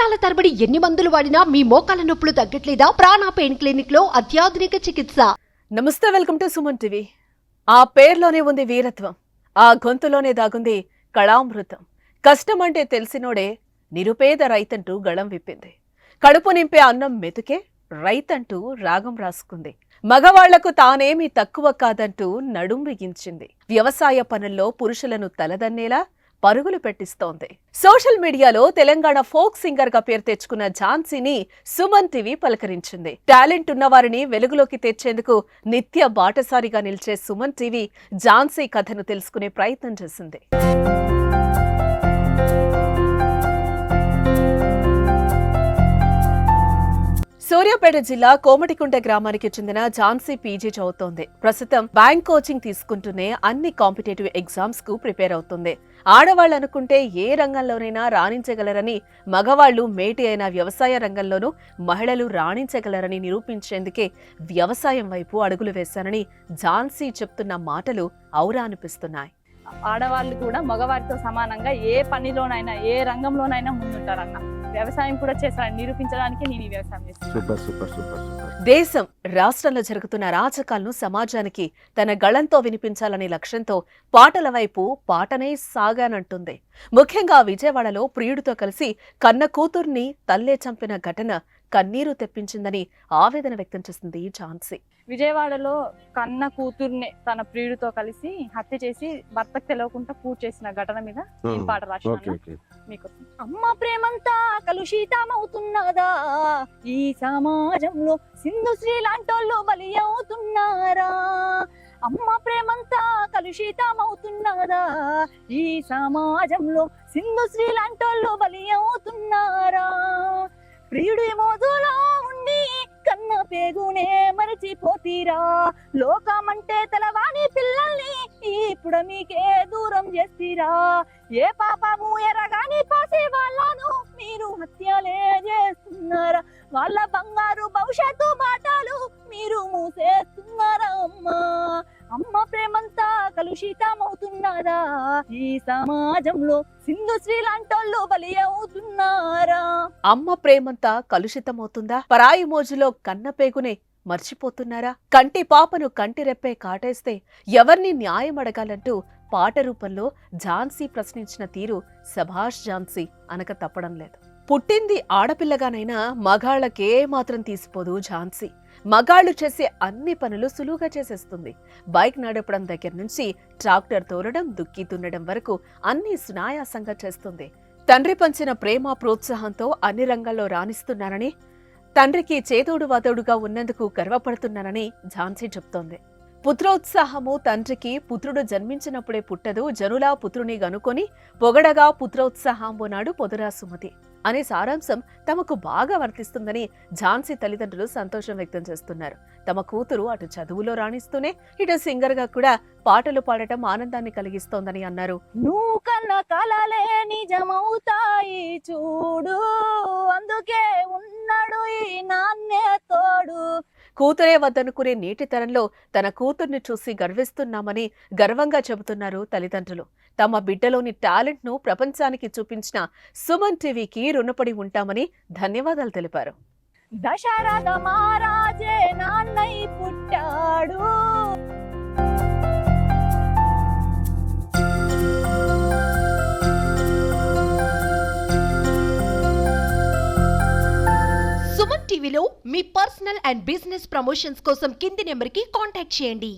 సంవత్సరాల తరబడి ఎన్ని మందులు వాడినా మీ మోకాల నొప్పులు తగ్గట్లేదా? ప్రాణ పెయిన్ క్లినిక్ లో అత్యాధునిక చికిత్స. నమస్తే, వెల్కమ్ టు సుమన్ టీవీ. ఆ పేర్లోనే ఉంది వీరత్వం, ఆ గొంతులోనే దాగుంది కళామృతం. కష్టం అంటే తెలిసినోడే నిరుపేద రైతంటూ గళం విప్పింది. కడుపు నింపే అన్నం మెతుకే రైతంటూ రాగం రాసుకుంది. మగవాళ్లకు తానేమీ తక్కువ కాదంటూ నడుం బిగించింది. వ్యవసాయ పనుల్లో పురుషులను తలదన్నేలా పరుగులు పెట్టిస్తోంది. సోషల్ మీడియాలో తెలంగాణ ఫోక్ సింగర్ గా పేరు తెచ్చుకున్న ఝాన్సీని సుమన్ టీవీ పలకరించింది. టాలెంట్ ఉన్న వారిని వెలుగులోకి తెచ్చేందుకు నిత్య బాటసారిగా నిలిచే సుమన్ టీవీ ఝాన్సీ కథను తెలుసుకునే ప్రయత్నం చేసింది. సూర్యాపేట జిల్లా కోమటికుంట గ్రామానికి చెందిన ఝాన్సీ పీజీ చదువుతోంది. ప్రస్తుతం బ్యాంక్ కోచింగ్ తీసుకుంటూనే అన్ని కాంపిటేటివ్ ఎగ్జామ్స్ కు ప్రిపేర్ అవుతుంది. ఆడవాళ్లు అనుకుంటే ఏ రంగంలోనైనా రాణించగలరని, మగవాళ్లు మేటి అయిన వ్యవసాయ రంగంలోనూ మహిళలు రాణించగలరని నిరూపించేందుకే వ్యవసాయం వైపు అడుగులు వేశారని ఝాన్సీ చెప్తున్న మాటలు ఔరా అనిపిస్తున్నాయి. ఆడవాళ్ళు కూడా మగవారితో సమానంగా ఏ పనిలోనైనా ఏ రంగంలోనైనా ముందుంటారన్న. వ్యవసాయం కూడా చేస్తారని నిరూపించడానికి నేను ఈ వ్యవసాయం చేస్తాను. దేశం రాష్ట్రంలో జరుగుతున్న అరాచకాలను సమాజానికి తన గళంతో వినిపించాలనే లక్ష్యంతో పాటల వైపు పాటనే సాగానంటుంది. ముఖ్యంగా విజయవాడలో ప్రియుడితో కలిసి కన్న కూతుర్ని తల్లే చంపిన ఘటన కన్నీరు తెప్పించిందని ఆవేదన వ్యక్తం చేసింది ఝాన్సీ. విజయవాడలో కన్న కూతుర్ని తన ప్రియుడితో కలిసి హత్య చేసి భర్తకు తెలియకుండా పూర్తి చేసిన ఘటన మీద నేను పాట రాశాను మీకు. అమ్మ ప్రేమంతా కలుషితమవుతున్నదా, ఈ సమాజంలో సింధు శ్రీ లాంటోళ్ళు బలి అవుతున్నారా? అమ్మ ప్రేమంతా కలుషితమవుతున్నదా, ఈ సమాజంలో సింధు శ్రీ లాంటోళ్ళు బలి అవుతున్నారా? ప్రియుడి మోజులో ఉండి కన్న పేగునే మరచిపోతీరా, లోకమంటే తెలవాని పిల్లల్ని ఇప్పుడు మీకే దూరం చేస్తీరా? ఏ పాపము ఎరగాని పాసే వాళ్ళను మీరు హత్యలే చేస్తున్నారా? వాళ్ళ బంగారు భవిష్యత్తు బాటలు మీరు మూసేస్తున్నారా? అమ్మ ప్రేమంతా కలుషితమవుతున్నదా, ఈ సమాజంలో సింధు శ్రీ లాంటోళ్ళు బలి అవుతున్నారా? అమ్మ ప్రేమంతా కలుషితమవుతుందా? పరాయి మోజులో కన్న పేగునే మర్చిపోతున్నారా? కంటి పాపను కంటి రెప్పే కాటేస్తే ఎవరిని న్యాయం అడగాలంటూ పాట రూపంలో ఝాన్సీ ప్రశ్నించిన తీరు సభాష్ ఝాన్సీ అనక తప్పడం లేదు. పుట్టింది ఆడపిల్లగానైనా మగాళ్లకే మాత్రం తీసిపోదు ఝాన్సీ. మగాళ్లు చేసే అన్ని పనులు సులువుగా చేసేస్తుంది. బైక్ నడపడం దగ్గర నుంచి ట్రాక్టర్ తోలడం, దుక్కి దున్నడం వరకు అన్ని సునాయాసంగా చేస్తుంది. తండ్రి పంచిన ప్రేమ ప్రోత్సాహంతో అన్ని రంగాల్లో రాణిస్తున్నానని, తండ్రికి చేదోడు వాదోడుగా ఉన్నందుకు గర్వపడుతున్నానని ఝాన్సీ చెప్తోంది. పుత్రోత్సాహము తండ్రికి పుత్రుడు జన్మించినప్పుడే పుట్టదు, జనులా పుత్రుని గనుకొని పొగడగా పుత్రోత్సాహంబోనాడు పొదరా సుమతి అనే సారాంశం తమకు బాగా వర్తిస్తుందని ఝాన్సీ తల్లిదండ్రులు సంతోషం వ్యక్తం చేస్తున్నారు. తమ కూతురు అటు చదువులో రాణిస్తూనే ఇటు సింగర్ గా కూడా పాటలు పాడటం ఆనందాన్ని కలిగిస్తోందని అన్నారు. నువ్వు కన్న కలలే నిజమవుతాయి చూడు, అందుకే ఉన్నాడు ఈ నాన్నే తోడు. కూతురే వద్దనుకునే నేటి తరంలో తన కూతుర్ని చూసి గర్విస్తున్నామని గర్వంగా చెబుతున్నారు తల్లిదండ్రులు. తమ బిడ్డలోని టాలెంట్ ను ప్రపంచానికి చూపించిన సుమన్ టీవీకి రుణపడి ఉంటామని ధన్యవాదాలు తెలిపారు. దశరథ మహారాజే నాన్నై పుట్టాడు. సుమన్ టీవీలో మీ పర్సనల్ అండ్ బిజినెస్ ప్రమోషన్స్ కోసం కింది నెంబర్కి కాంటాక్ట్ చేయండి.